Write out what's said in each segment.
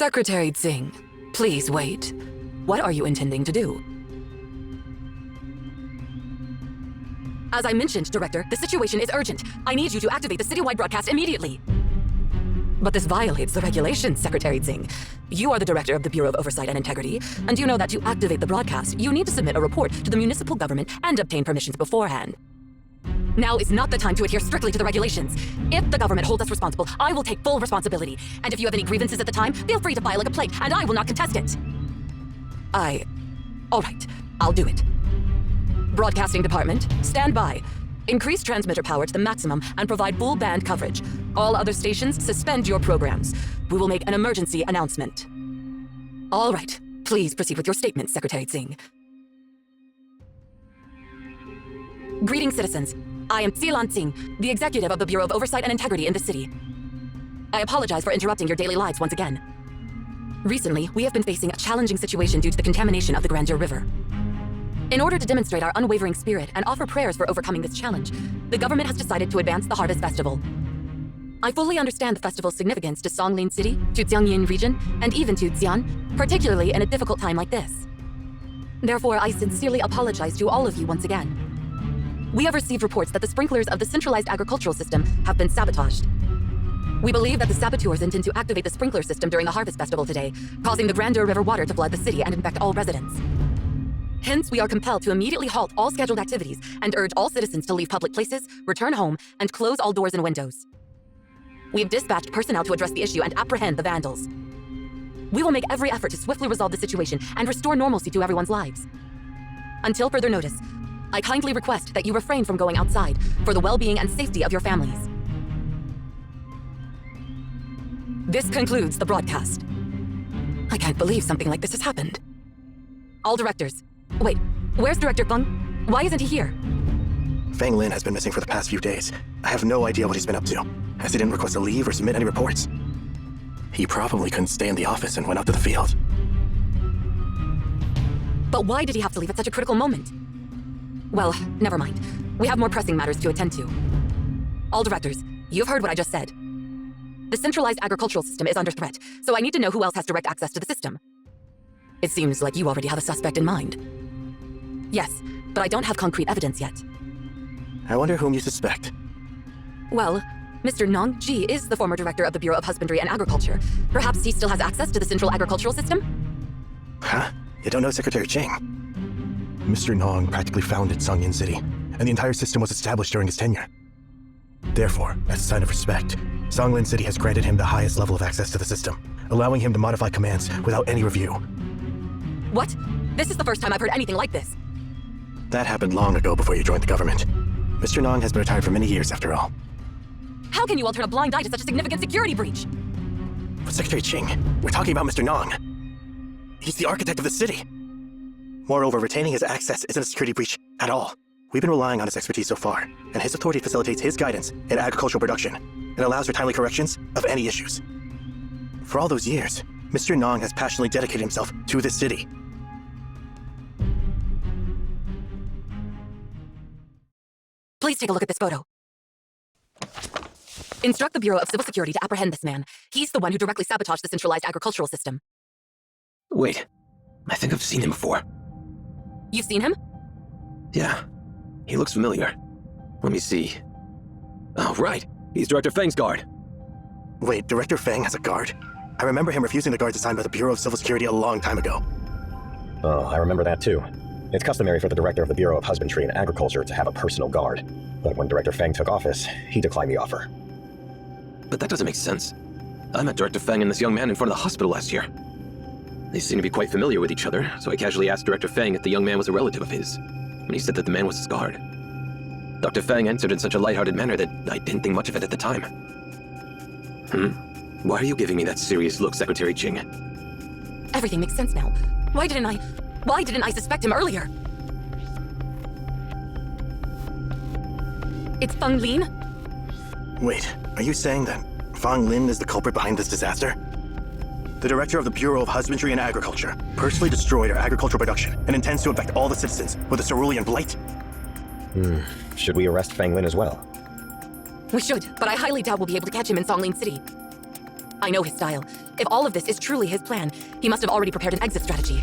Secretary Tsing, please wait. What are you intending to do? As I mentioned, Director, the situation is urgent. I need you to activate the citywide broadcast immediately. But this violates the regulations, Secretary Tsing. You are the Director of the Bureau of Oversight and Integrity, and you know that to activate the broadcast, you need to submit a report to the municipal government and obtain permissions beforehand. Now is not the time to adhere strictly to the regulations. If the government holds us responsible, I will take full responsibility. And if you have any grievances at the time, feel free to file a complaint, and I will not contest it. All right, I'll do it. Broadcasting Department, stand by. Increase transmitter power to the maximum and provide full band coverage. All other stations, suspend your programs. We will make an emergency announcement. All right, please proceed with your statement, Secretary Tsing. Greetings, citizens. I am Xilan Tsing, the executive of the Bureau of Oversight and Integrity in the city. I apologize for interrupting your daily lives once again. Recently, we have been facing a challenging situation due to the contamination of the Grandeur River. In order to demonstrate our unwavering spirit and offer prayers for overcoming this challenge, the government has decided to advance the Harvest Festival. I fully understand the festival's significance to Songlin City, to Jiangyin region, and even to Xi'an, particularly in a difficult time like this. Therefore, I sincerely apologize to all of you once again. We have received reports that the sprinklers of the centralized agricultural system have been sabotaged. We believe that the saboteurs intend to activate the sprinkler system during the Harvest Festival today, causing the Grandeur River water to flood the city and infect all residents. Hence, we are compelled to immediately halt all scheduled activities and urge all citizens to leave public places, return home, and close all doors and windows. We have dispatched personnel to address the issue and apprehend the vandals. We will make every effort to swiftly resolve the situation and restore normalcy to everyone's lives. Until further notice, I kindly request that you refrain from going outside for the well-being and safety of your families. This concludes the broadcast. I can't believe something like this has happened. All directors. Wait, where's Director Feng? Why isn't he here? Feng Lin has been missing for the past few days. I have no idea what he's been up to, as he didn't request a leave or submit any reports. He probably couldn't stay in the office and went out to the field. But why did he have to leave at such a critical moment? Well, never mind. We have more pressing matters to attend to. All directors, you've heard what I just said. The centralized agricultural system is under threat, so I need to know who else has direct access to the system. It seems like you already have a suspect in mind. Yes, but I don't have concrete evidence yet. I wonder whom you suspect. Well, Mr. Nong Ji is the former director of the Bureau of Husbandry and Agriculture. Perhaps he still has access to the central agricultural system? Huh? You don't know Secretary Ching? Mr. Nong practically founded Songlin City, and the entire system was established during his tenure. Therefore, as a sign of respect, Songlin City has granted him the highest level of access to the system, allowing him to modify commands without any review. What? This is the first time I've heard anything like this. That happened long ago before you joined the government. Mr. Nong has been retired for many years after all. How can you all turn a blind eye to such a significant security breach? But Secretary Ching, we're talking about Mr. Nong. He's the architect of the city. Moreover, retaining his access isn't a security breach at all. We've been relying on his expertise so far, and his authority facilitates his guidance in agricultural production and allows for timely corrections of any issues. For all those years, Mr. Nong has passionately dedicated himself to this city. Please take a look at this photo. Instruct the Bureau of Civil Security to apprehend this man. He's the one who directly sabotaged the centralized agricultural system. Wait, I think I've seen him before. You've seen him? Yeah, he looks familiar. Let me see. Oh, right, he's Director Feng's guard. Wait, Director Feng has a guard? I remember him refusing the guards assigned by the Bureau of Civil Security a long time ago. Oh, I remember that too. It's customary for the Director of the Bureau of Husbandry and Agriculture to have a personal guard. But when Director Feng took office, he declined the offer. But that doesn't make sense. I met Director Feng and this young man in front of the hospital last year. They seem to be quite familiar with each other, so I casually asked Director Feng if the young man was a relative of his, and he said that the man was his guard. Dr. Feng answered in such a lighthearted manner that I didn't think much of it at the time. Why are you giving me that serious look, Secretary Ching? Everything makes sense now. Why didn't I suspect him earlier? It's Feng Lin? Wait, are you saying that Feng Lin is the culprit behind this disaster? The director of the Bureau of Husbandry and Agriculture personally destroyed our agricultural production and intends to infect all the citizens with a cerulean blight. Should we arrest Feng Lin as well? We should, but I highly doubt we'll be able to catch him in Songlin City. I know his style. If all of this is truly his plan, he must have already prepared an exit strategy.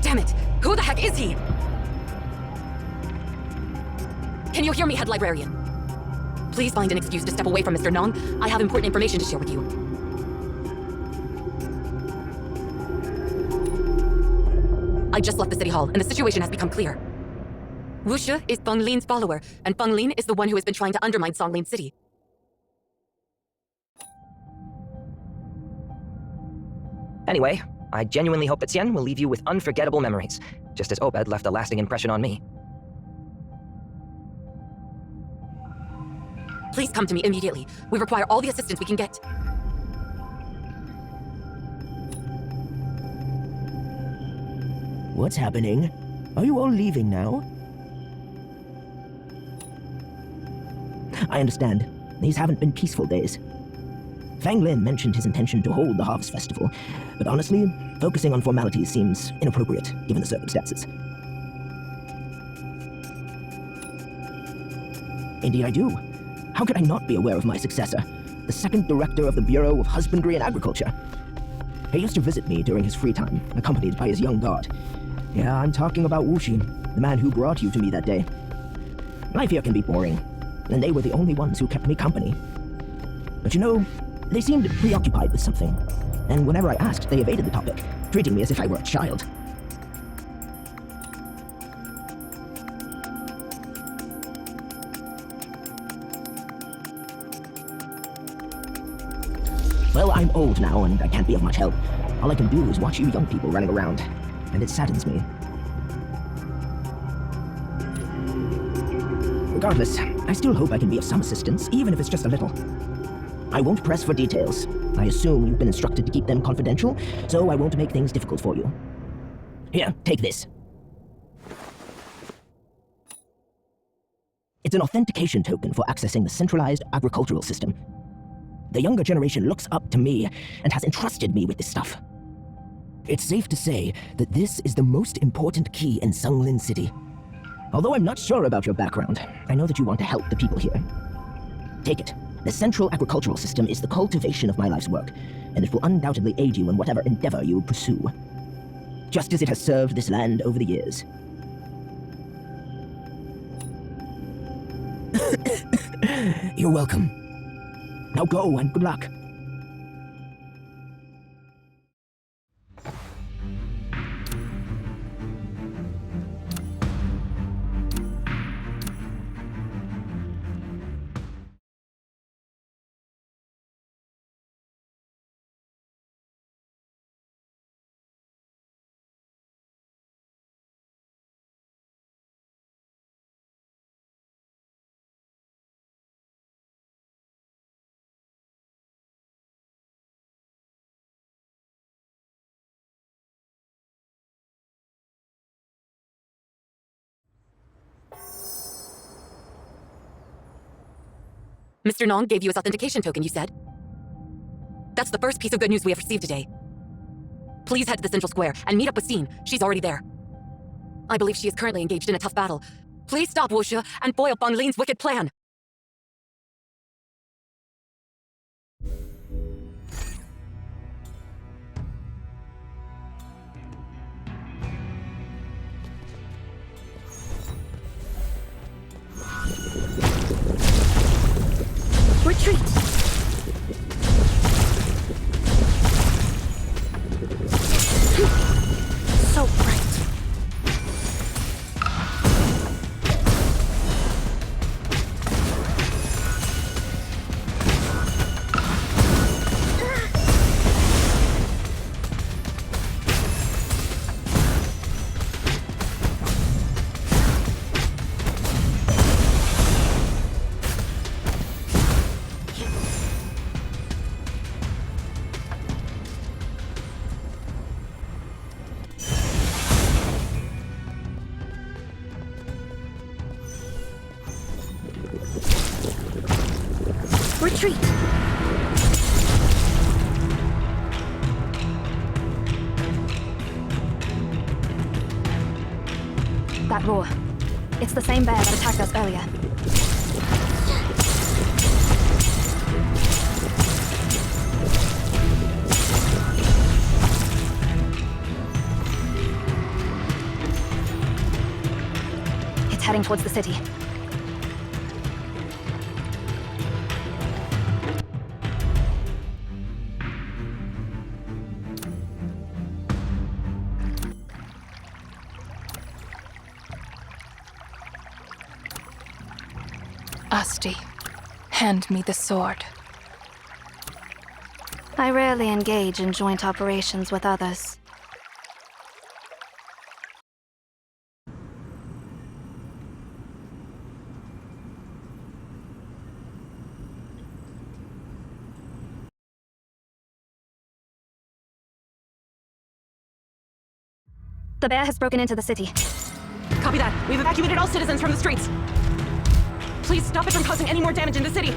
Damn it! Who the heck is he? Can you hear me, Head Librarian? Please find an excuse to step away from Mr. Nong. I have important information to share with you. I just left the city hall, and the situation has become clear. Wu Shi is Feng Lin's follower, and Feng Lin is the one who has been trying to undermine Songlin City. Anyway, I genuinely hope that Xian will leave you with unforgettable memories, just as Obed left a lasting impression on me. Please come to me immediately. We require all the assistance we can get. What's happening? Are you all leaving now? I understand. These haven't been peaceful days. Fang Lin mentioned his intention to hold the Harvest Festival, but honestly, focusing on formalities seems inappropriate given the circumstances. Indeed I do. How could I not be aware of my successor, the second director of the Bureau of Husbandry and Agriculture? He used to visit me during his free time, accompanied by his young guard. Yeah, I'm talking about Wu Shi, the man who brought you to me that day. Life here can be boring, and they were the only ones who kept me company. But you know, they seemed preoccupied with something, and whenever I asked, they evaded the topic, treating me as if I were a child. Well, I'm old now, and I can't be of much help. All I can do is watch you young people running around, and it saddens me. Regardless, I still hope I can be of some assistance, even if it's just a little. I won't press for details. I assume you've been instructed to keep them confidential, so I won't make things difficult for you. Here, take this. It's an authentication token for accessing the centralized agricultural system. The younger generation looks up to me and has entrusted me with this stuff. It's safe to say that this is the most important key in Songlin City. Although I'm not sure about your background, I know that you want to help the people here. Take it. The central agricultural system is the cultivation of my life's work, and it will undoubtedly aid you in whatever endeavor you pursue. Just as it has served this land over the years. You're welcome. Now go, and good luck. Mr. Nong gave you his authentication token, you said? That's the first piece of good news we have received today. Please head to the Central Square and meet up with Xin. She's already there. I believe she is currently engaged in a tough battle. Please stop Wu Shi and foil Feng Lin's wicked plan. Retreat! So bright. Retreat! That roar. It's the same bear that attacked us earlier. It's heading towards the city. Asti, hand me the sword. I rarely engage in joint operations with others. The bear has broken into the city. Copy that. We've evacuated all citizens from the streets. Please stop it from causing any more damage in the city.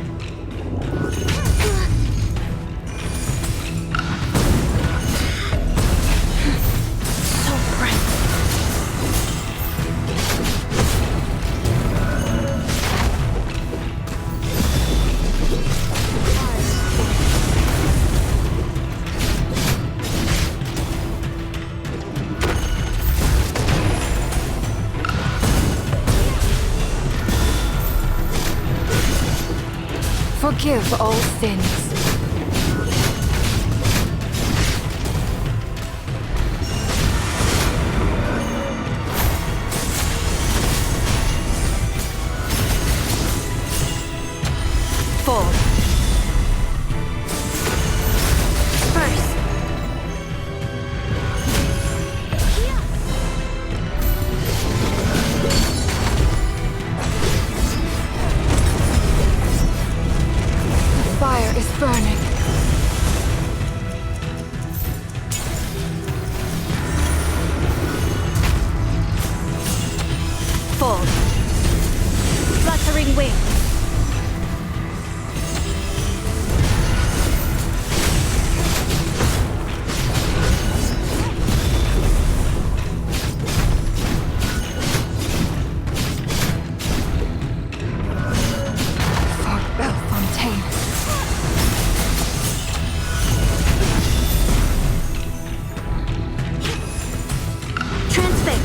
Forgive all sins. Fall. First. Fire is burning. Fold. Fluttering wing. For Bellefontaine. Transfix.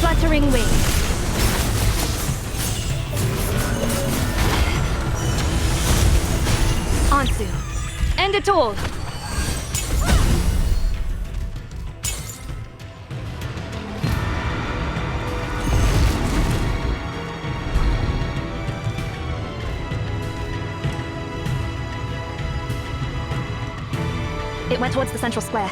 Fluttering wing. Ansu. End it all. It went towards the central square.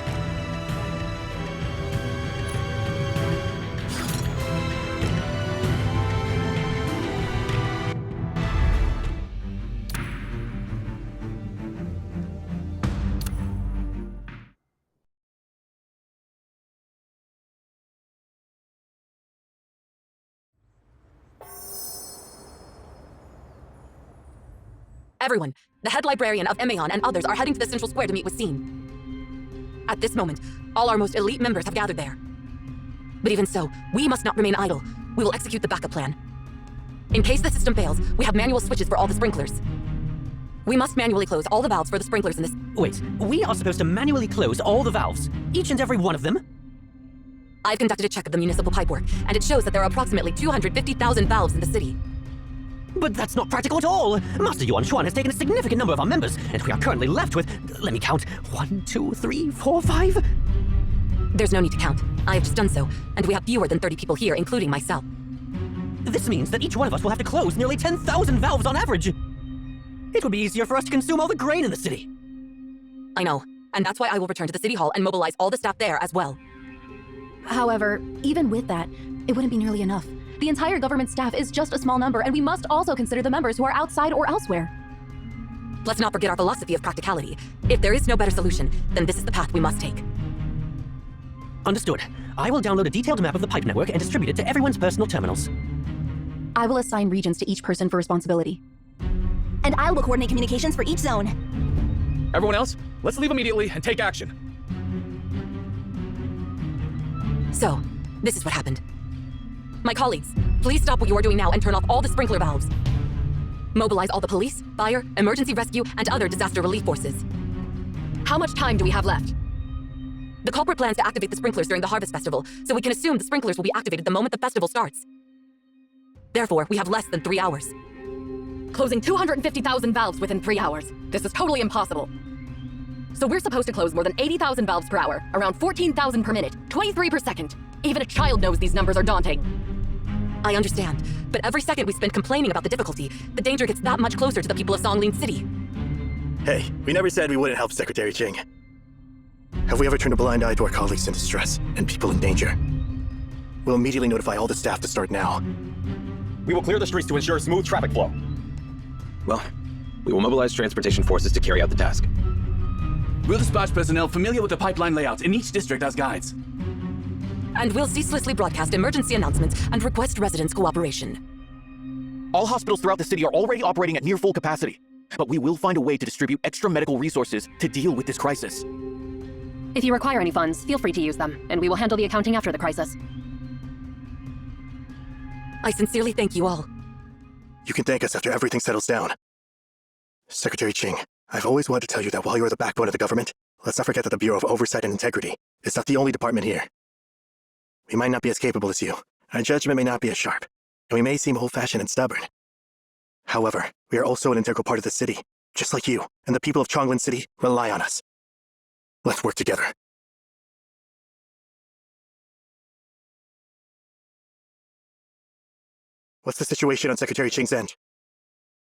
Everyone, the head librarian of Emaon and others are heading to the central square to meet with Scene. At this moment, all our most elite members have gathered there. But even so, we must not remain idle. We will execute the backup plan. In case the system fails, we have manual switches for all the sprinklers. We must manually close all the valves for the sprinklers in this. Wait, we are supposed to manually close all the valves? Each and every one of them? I've conducted a check of the municipal pipework, and it shows that there are approximately 250,000 valves in the city. But that's not practical at all! Master Yuan Chuan has taken a significant number of our members, and we are currently left with, let me count, 1, 2, 3, 4, 5? There's no need to count. I have just done so, and we have fewer than 30 people here, including myself. This means that each one of us will have to close nearly 10,000 valves on average! It would be easier for us to consume all the grain in the city! I know, and that's why I will return to the city hall and mobilize all the staff there as well. However, even with that, it wouldn't be nearly enough. The entire government staff is just a small number, and we must also consider the members who are outside or elsewhere. Let's not forget our philosophy of practicality. If there is no better solution, then this is the path we must take. Understood. I will download a detailed map of the pipe network and distribute it to everyone's personal terminals. I will assign regions to each person for responsibility. And I will coordinate communications for each zone. Everyone else, let's leave immediately and take action. So, this is what happened. My colleagues, please stop what you are doing now and turn off all the sprinkler valves. Mobilize all the police, fire, emergency rescue, and other disaster relief forces. How much time do we have left? The culprit plans to activate the sprinklers during the Harvest Festival, so we can assume the sprinklers will be activated the moment the festival starts. Therefore, we have less than 3 hours. Closing 250,000 valves within 3 hours. This is totally impossible. So we're supposed to close more than 80,000 valves per hour, around 14,000 per minute, 23 per second. Even a child knows these numbers are daunting. I understand, but every second we spend complaining about the difficulty, the danger gets that much closer to the people of Songlin City. Hey, we never said we wouldn't help Secretary Ching. Have we ever turned a blind eye to our colleagues in distress and people in danger? We'll immediately notify all the staff to start now. We will clear the streets to ensure smooth traffic flow. Well, we will mobilize transportation forces to carry out the task. We'll dispatch personnel familiar with the pipeline layout in each district as guides. And we'll ceaselessly broadcast emergency announcements and request residents' cooperation. All hospitals throughout the city are already operating at near full capacity, but we will find a way to distribute extra medical resources to deal with this crisis. If you require any funds, feel free to use them, and we will handle the accounting after the crisis. I sincerely thank you all. You can thank us after everything settles down. Secretary Ching, I've always wanted to tell you that while you're the backbone of the government, let's not forget that the Bureau of Oversight and Integrity is not the only department here. We might not be as capable as you, our judgment may not be as sharp, and we may seem old-fashioned and stubborn. However, we are also an integral part of the city, just like you, and the people of Chonglin City rely on us. Let's work together. What's the situation on Secretary Ching's end?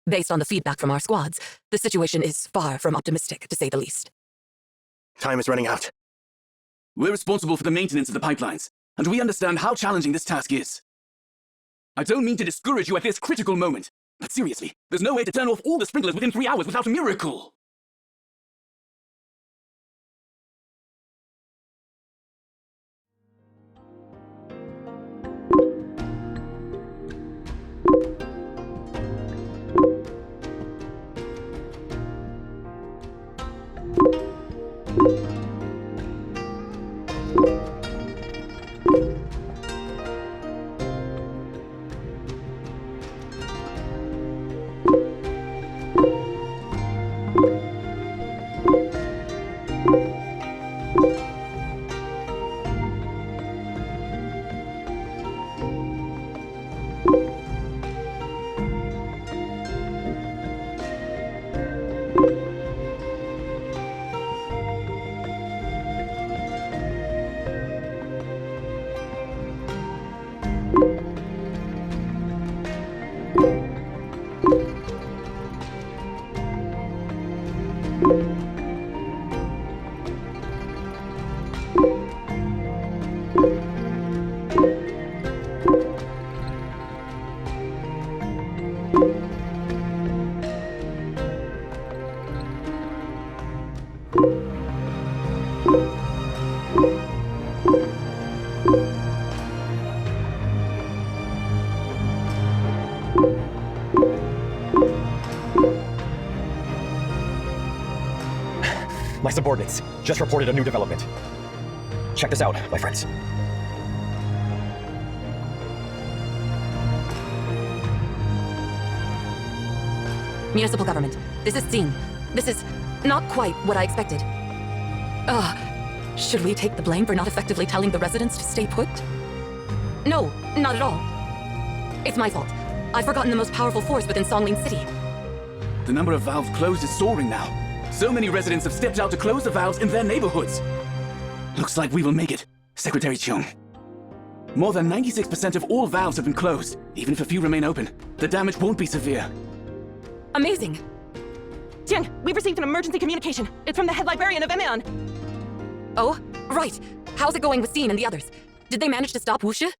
Based on the feedback from our squads, the situation is far from optimistic, to say the least. Time is running out. We're responsible for the maintenance of the pipelines, and we understand how challenging this task is. I don't mean to discourage you at this critical moment, but seriously, there's no way to turn off all the sprinklers within 3 hours without a miracle. My subordinates just reported a new development. Check this out, my friends. Municipal government, this is Tsing. This is not quite what I expected. Should we take the blame for not effectively telling the residents to stay put? No, not at all. It's my fault. I've forgotten the most powerful force within Songlin City. The number of valves closed is soaring now. So many residents have stepped out to close the valves in their neighborhoods. Looks like we will make it, Secretary Chung. More than 96% of all valves have been closed. Even if a few remain open, the damage won't be severe. Amazing. Jiang, we've received an emergency communication. It's from the head librarian of Emeon. Oh, right. How's it going with Xin and the others? Did they manage to stop Wuxia?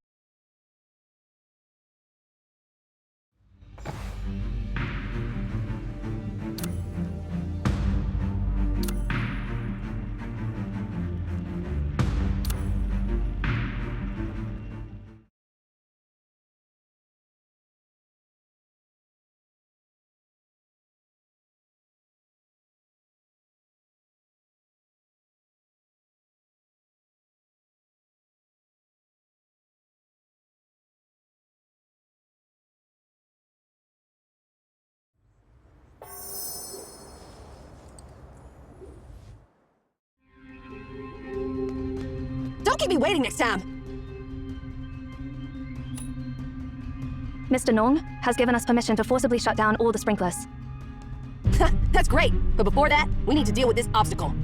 keep me waiting next time. Mr. Nong has given us permission to forcibly shut down all the sprinklers. That's great, but before that, we need to deal with this obstacle.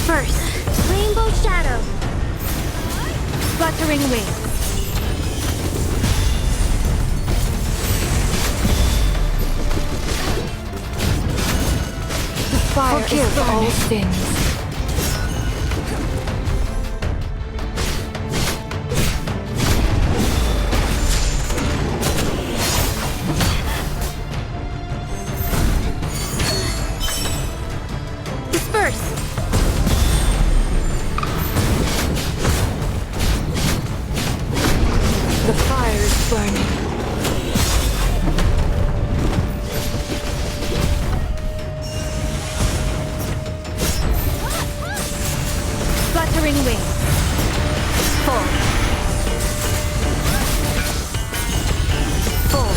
First, Rainbow Shadow. Fluttering Wings. The fire is all sins. Disperse. The fire is burning. Fluttering Wings. Full. Full.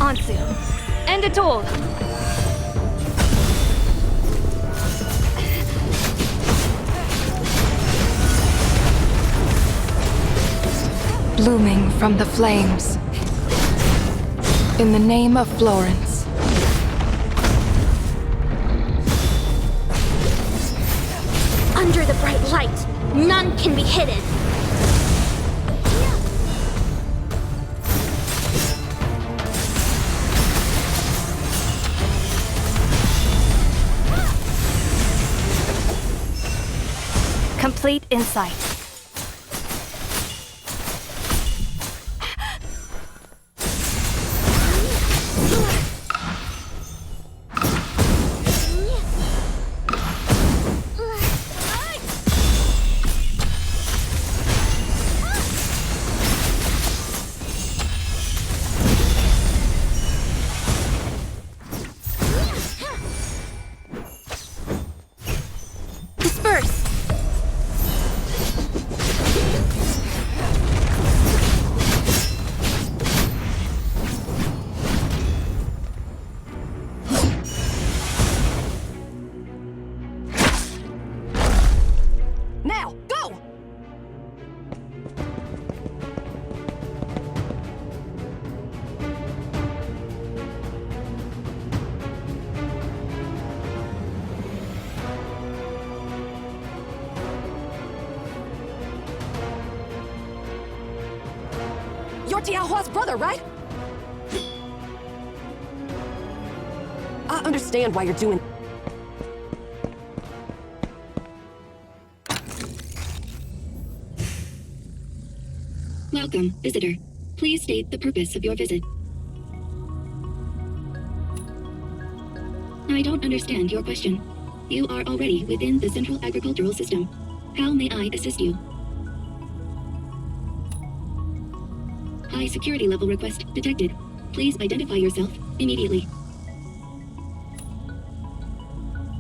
Ansu. End it all. Blooming from the flames. In the name of Florence. Under the bright light, none can be hidden. Complete insight. Disperse. Now, go! You're Tiahua's brother, right? I understand why you're doing... Welcome, visitor. Please state the purpose of your visit. I don't understand your question. You are already within the Central Agricultural System. How may I assist you? High security level request detected. Please identify yourself immediately.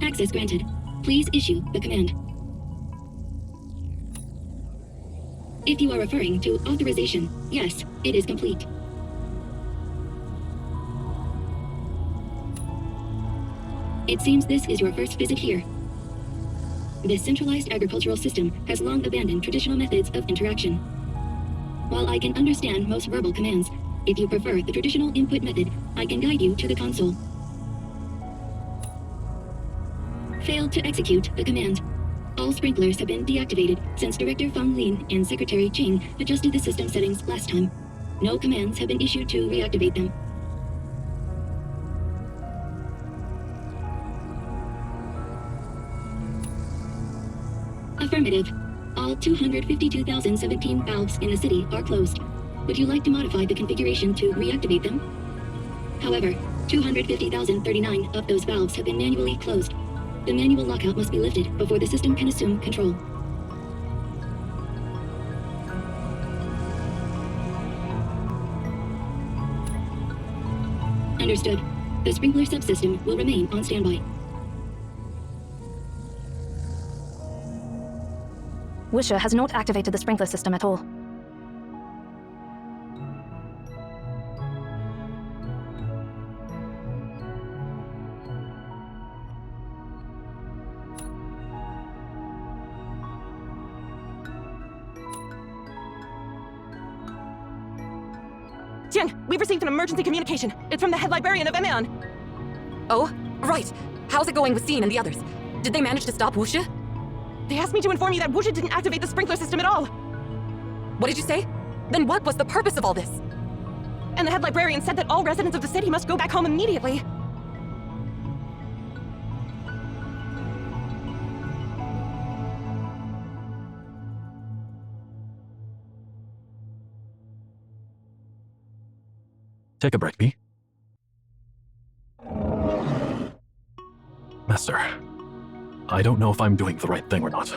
Access granted. Please issue the command. If you are referring to authorization, yes, it is complete. It seems this is your first visit here. This centralized agricultural system has long abandoned traditional methods of interaction. While I can understand most verbal commands, if you prefer the traditional input method, I can guide you to the console. Failed to execute the command. All sprinklers have been deactivated since Director Fang Lin and Secretary Ching adjusted the system settings last time. No commands have been issued to reactivate them. Affirmative. All 252,017 valves in the city are closed. Would you like to modify the configuration to reactivate them? However, 250,039 of those valves have been manually closed. The manual lockout must be lifted before the system can assume control. Understood. The sprinkler subsystem will remain on standby. Wusha has not activated the sprinkler system at all. Jiang, we've received an emergency communication. It's from the head librarian of Emeon. Oh, right. How's it going with Sean and the others? Did they manage to stop Wusha? They asked me to inform you that Wusha didn't activate the sprinkler system at all. What did you say? Then what was the purpose of all this? And the head librarian said that all residents of the city must go back home immediately. Take a break, B. Master, I don't know if I'm doing the right thing or not.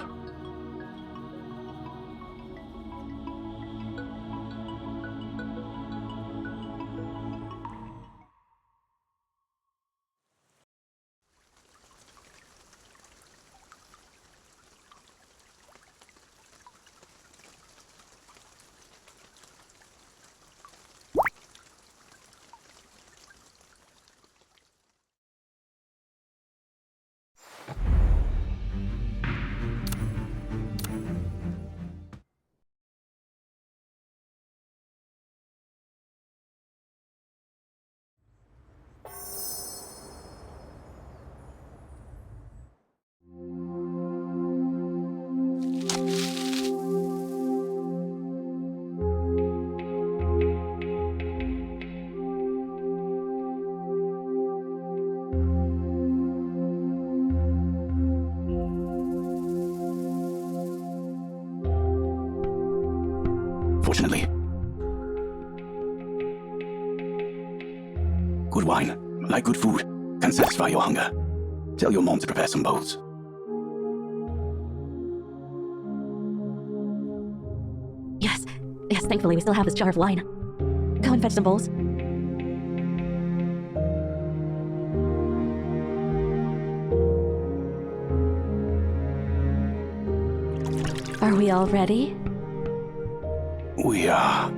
Fortunately. Good wine, like good food, can satisfy your hunger. Tell your mom to prepare some bowls. Yes. Yes, thankfully we still have this jar of wine. Go and fetch some bowls. Are we all ready? We are.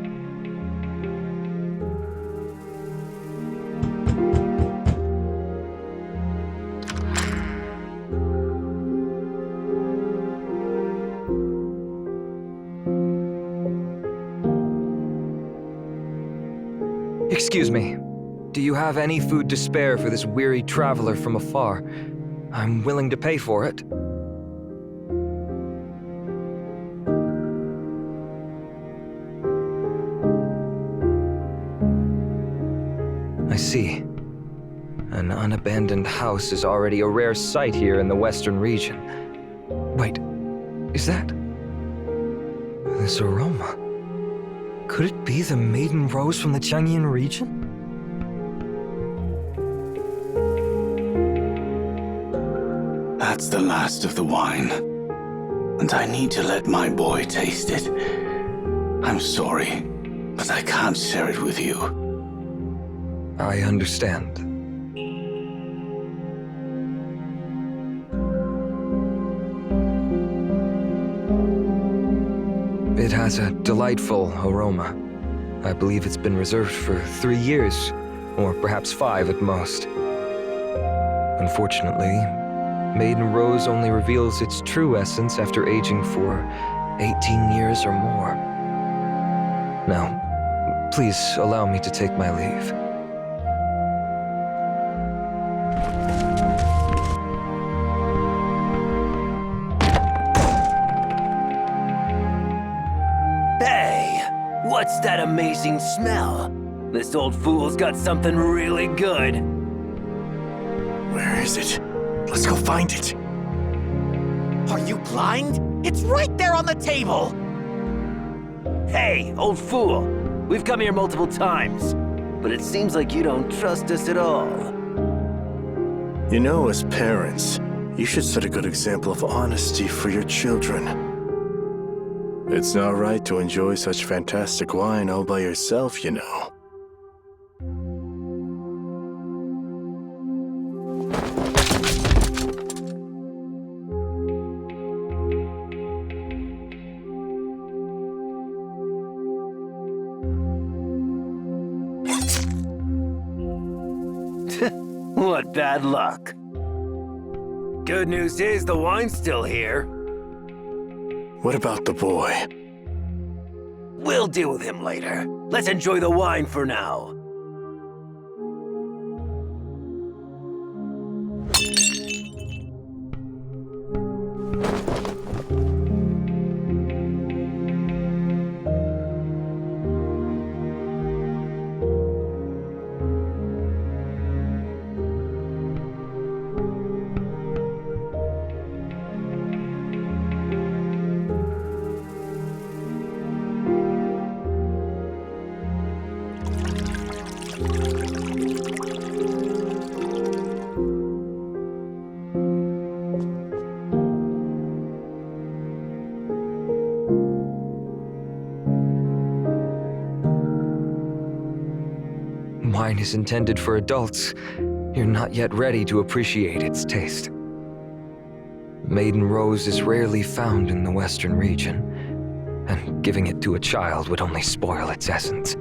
Excuse me. Do you have any food to spare for this weary traveler from afar? I'm willing to pay for it. I see. An unabandoned house is already a rare sight here in the western region. Wait, is that... this aroma? Could it be the Maiden Rose from the Changyin region? That's the last of the wine. And I need to let my boy taste it. I'm sorry, but I can't share it with you. I understand. It has a delightful aroma. I believe it's been reserved for 3 years, or perhaps 5 at most. Unfortunately, Maiden Rose only reveals its true essence after aging for 18 years or more. Now, please allow me to take my leave. What's that amazing smell? This old fool's got something really good. Where is it? Let's go find it. Are you blind? It's right there on the table! Hey, old fool. We've come here multiple times, but it seems like you don't trust us at all. You know, as parents, you should set a good example of honesty for your children. It's not right to enjoy such fantastic wine all by yourself, you know. What bad luck. Good news is the wine's still here. What about the boy? We'll deal with him later. Let's enjoy the wine for now. Wine is intended for adults. You're not yet ready to appreciate its taste. Maiden Rose is rarely found in the Western region, and giving it to a child would only spoil its essence.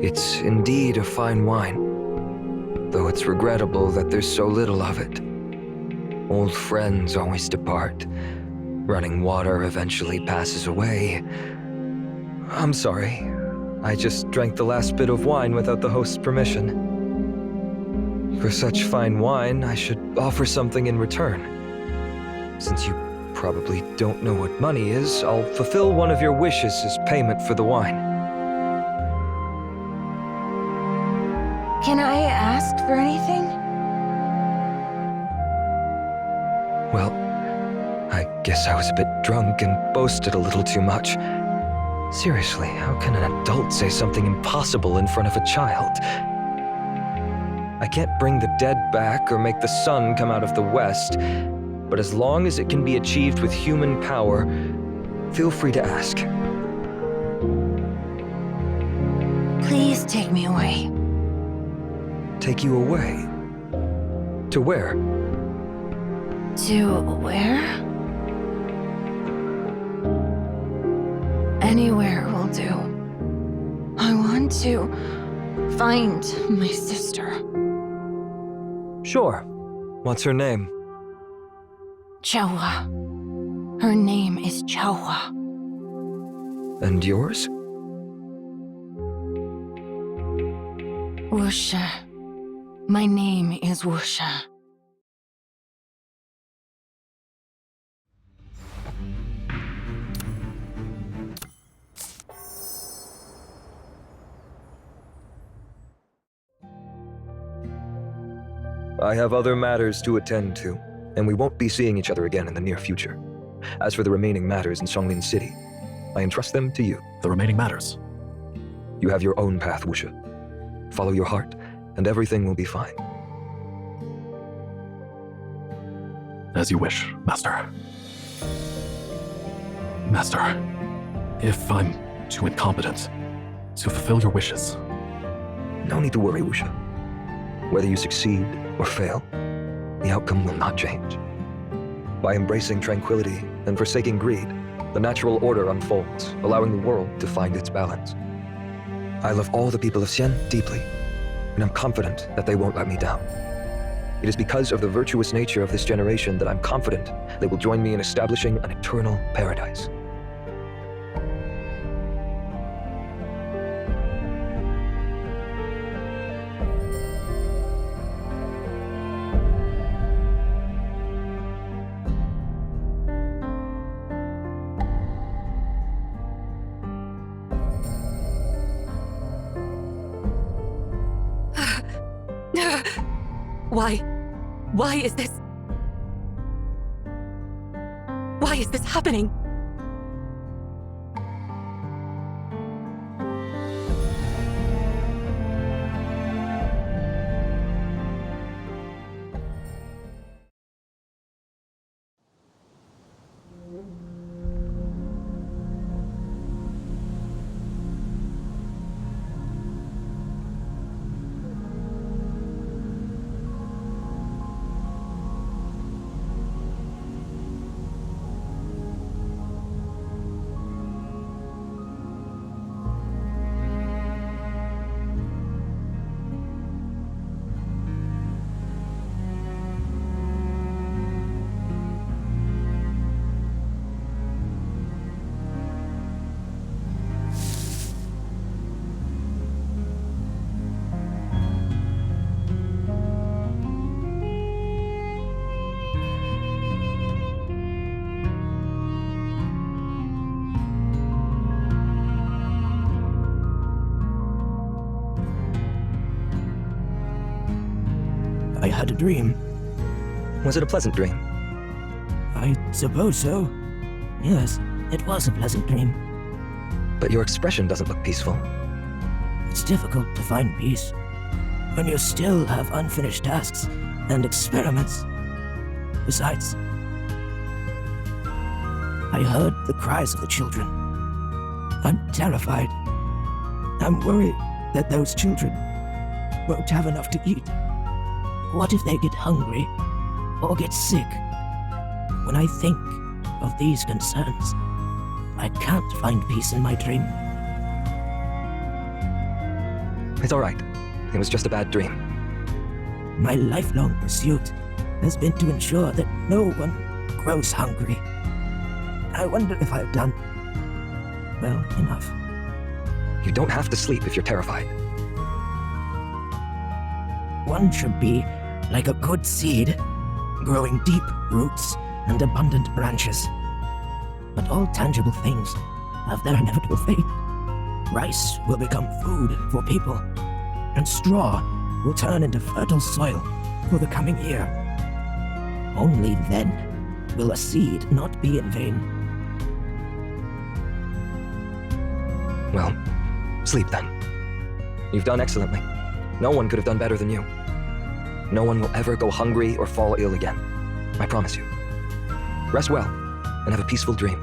It's indeed a fine wine, though it's regrettable that there's so little of it. Old friends always depart. Running water eventually passes away. I'm sorry. I just drank the last bit of wine without the host's permission. For such fine wine, I should offer something in return. Since you probably don't know what money is, I'll fulfill one of your wishes as payment for the wine. Can I ask for anything? Well, I guess I was a bit drunk and boasted a little too much. Seriously, how can an adult say something impossible in front of a child? I can't bring the dead back or make the sun come out of the west, but as long as it can be achieved with human power, feel free to ask. Please take me away. Take you away? To where? To where? Anywhere will do. I want to find my sister. Sure. What's her name? Chahua. Her name is Chahua. And yours? Wusha. My name is Wusha. I have other matters to attend to, and we won't be seeing each other again in the near future. As for the remaining matters in Songlin City, I entrust them to you. The remaining matters? You have your own path, Wusha. Follow your heart, and everything will be fine. As you wish, Master. Master, if I'm too incompetent to fulfill your wishes... No need to worry, Wusha. Whether you succeed or fail, the outcome will not change. By embracing tranquility and forsaking greed, the natural order unfolds, allowing the world to find its balance. I love all the people of Xian deeply, and I'm confident that they won't let me down. It is because of the virtuous nature of this generation that I'm confident they will join me in establishing an eternal paradise. Why is this? Why is this happening? I had a dream. Was it a pleasant dream? I suppose so. Yes, it was a pleasant dream. But your expression doesn't look peaceful. It's difficult to find peace when you still have unfinished tasks and experiments. Besides, I heard the cries of the children. I'm terrified. I'm worried that those children won't have enough to eat. What if they get hungry or get sick? When I think of these concerns, I can't find peace in my dream. It's all right. It was just a bad dream. My lifelong pursuit has been to ensure that no one grows hungry. I wonder if I've done well enough. You don't have to sleep if you're terrified. One should be like a good seed, growing deep roots and abundant branches. But all tangible things have their inevitable fate. Rice will become food for people, and straw will turn into fertile soil for the coming year. Only then will a seed not be in vain. Well, sleep then. You've done excellently. No one could have done better than you. No one will ever go hungry or fall ill again. I promise you. Rest well, and have a peaceful dream.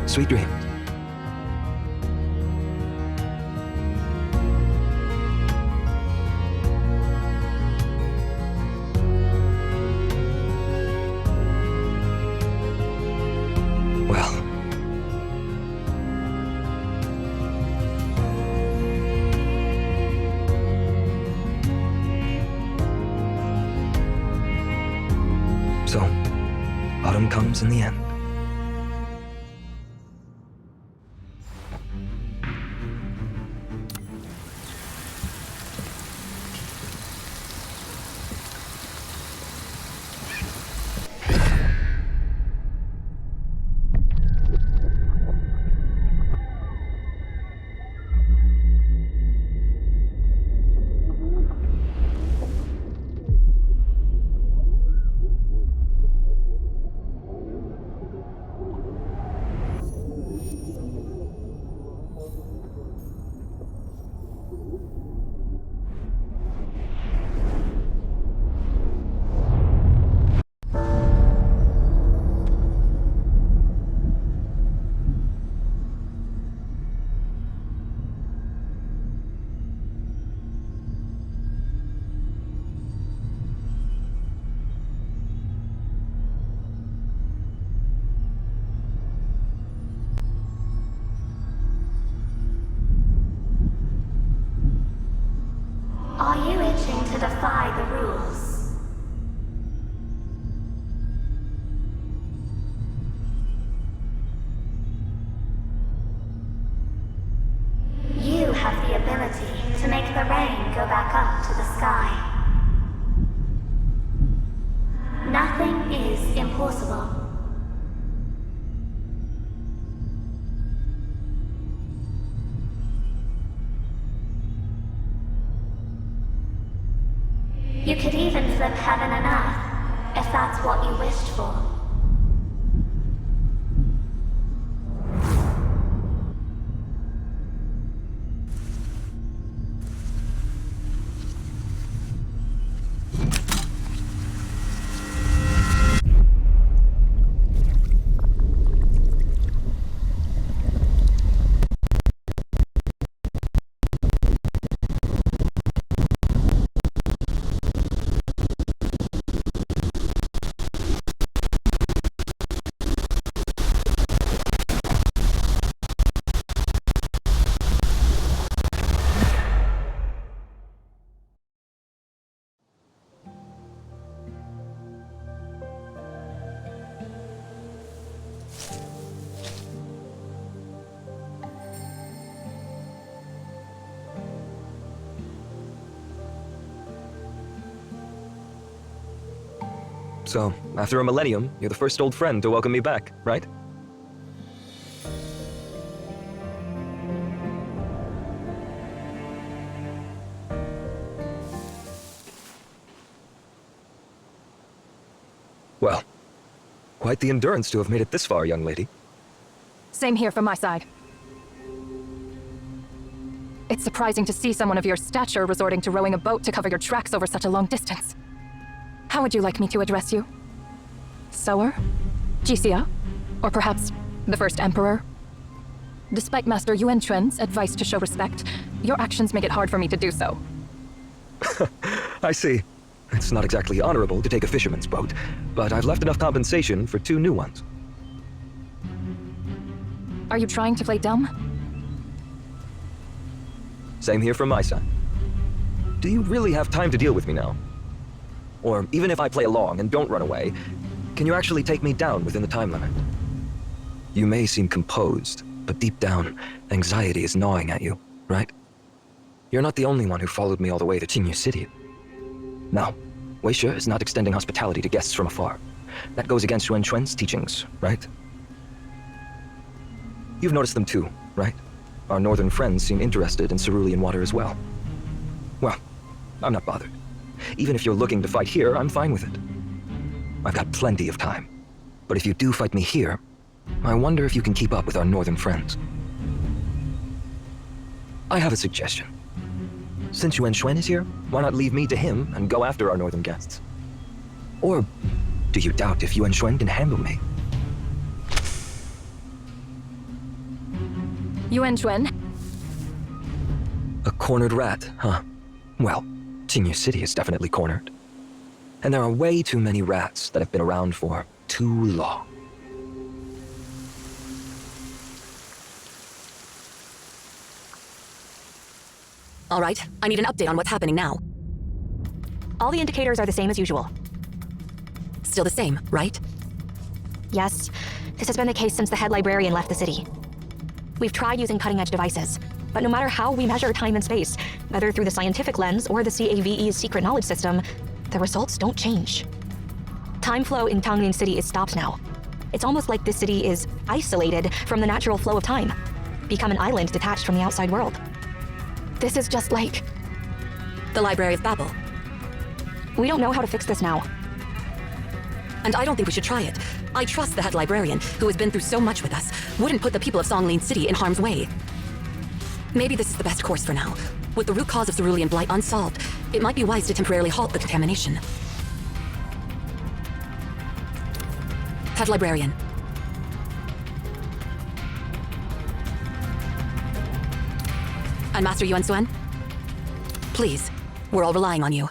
Sweet dreams. So, autumn comes in the end. possible. You could even flip heaven and earth, if that's what you wished for. So, after a millennium, you're the first old friend to welcome me back, right? Well, quite the endurance to have made it this far, young lady. Same here from my side. It's surprising to see someone of your stature resorting to rowing a boat to cover your tracks over such a long distance. How would you like me to address you? Sower? Jixia? Or perhaps the First Emperor? Despite Master Yuan Chuan's advice to show respect, your actions make it hard for me to do so. I see. It's not exactly honorable to take a fisherman's boat, but I've left enough compensation for 2 new ones. Are you trying to play dumb? Same here from my side. Do you really have time to deal with me now? Or even if I play along and don't run away, can you actually take me down within the time limit? You may seem composed, but deep down, anxiety is gnawing at you, right? You're not the only one who followed me all the way to Qingyu City. Now, Weisha is not extending hospitality to guests from afar. That goes against Yuan Chuan's teachings, right? You've noticed them too, right? Our northern friends seem interested in cerulean water as well. Well, I'm not bothered. Even if you're looking to fight here, I'm fine with it. I've got plenty of time. But if you do fight me here, I wonder if you can keep up with our northern friends. I have a suggestion. Since Yuan Chuan is here, why not leave me to him and go after our northern guests? Or do you doubt if Yuan Chuan can handle me? Yuan Chuan? A cornered rat, huh? Well, Qingyu City is definitely cornered. And there are way too many rats that have been around for too long. All right, I need an update on what's happening now. All the indicators are the same as usual. Still the same, right? Yes, this has been the case since the head librarian left the city. We've tried using cutting-edge devices, but no matter how we measure time and space, whether through the scientific lens or the CAVE's secret knowledge system, the results don't change. Time flow in Tangning City is stopped now. It's almost like this city is isolated from the natural flow of time, become an island detached from the outside world. This is just like... the Library of Babel. We don't know how to fix this now. And I don't think we should try it. I trust the head librarian, who has been through so much with us, wouldn't put the people of Songlin City in harm's way. Maybe this is the best course for now. With the root cause of Cerulean Blight unsolved, it might be wise to temporarily halt the contamination. Head librarian. And Master Yuan Chuan? Please, we're all relying on you.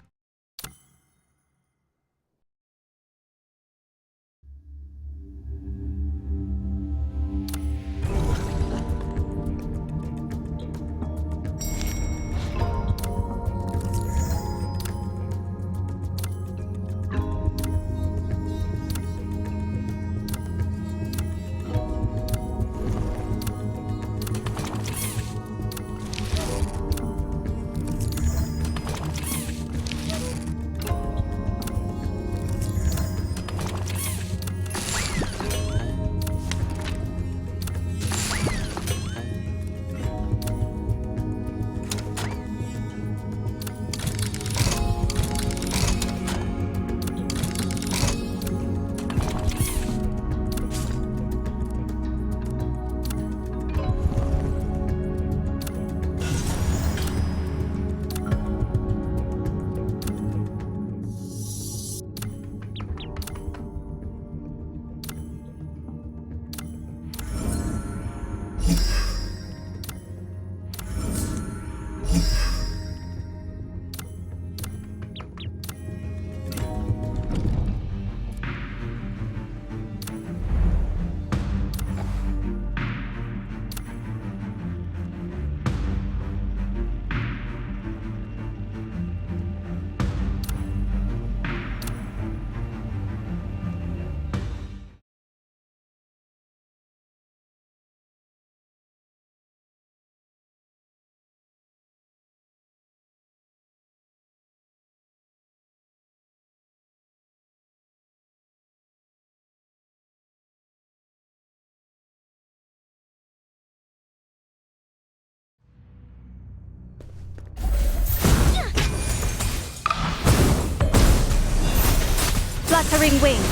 Fluttering wings.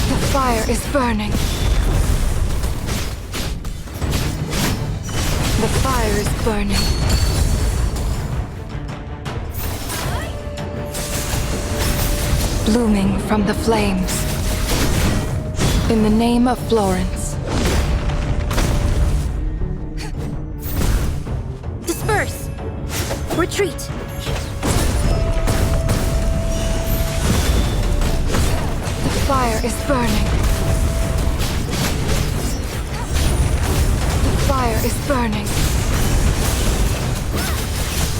The fire is burning. The fire is burning. Blooming from the flames. In the name of Florence. Disperse. Retreat. The fire is burning. The fire is burning.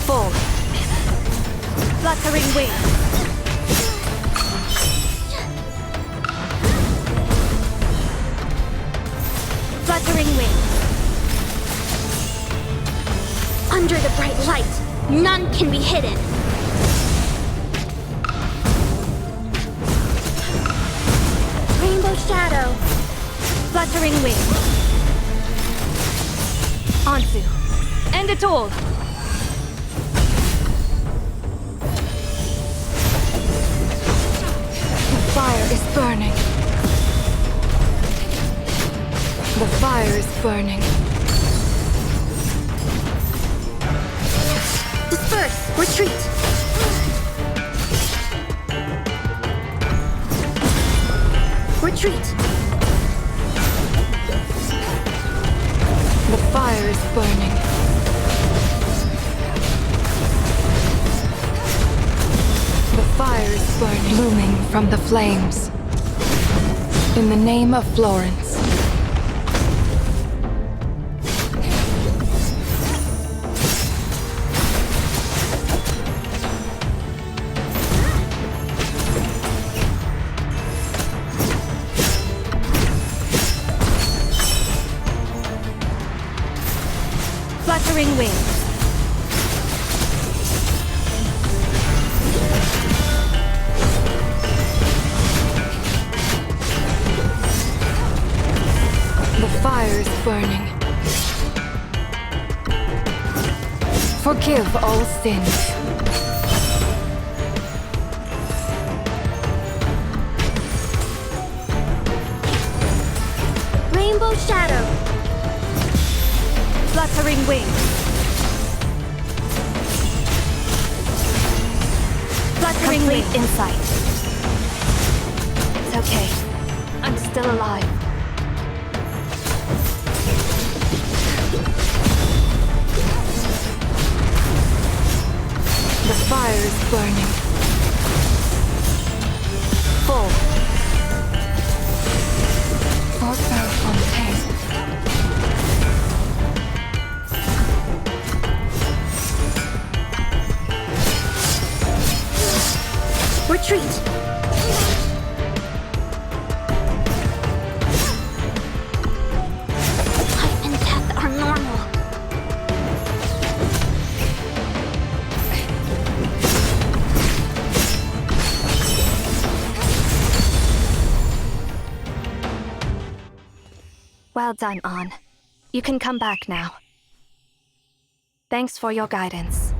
Full. Fluttering wings. Fluttering wings. Under the bright light, none can be hidden. Rainbow shadow. Fluttering wings. Anzu. End it all. The fire is burning. The fire is burning. Disperse. Retreat. Retreat. The fire is burning. The fire is burning. Blooming from the flames. In the name of Florence. Fluttering wings. The fire is burning. Forgive all sins. Rainbow shadow. Fluttering wings. Fluttering wings. Insight. It's okay. I'm still alive. The fire is burning. Full. Fort Bellefontaine. Retreat. Life and death are normal. Well done, An. You can come back now. Thanks for your guidance.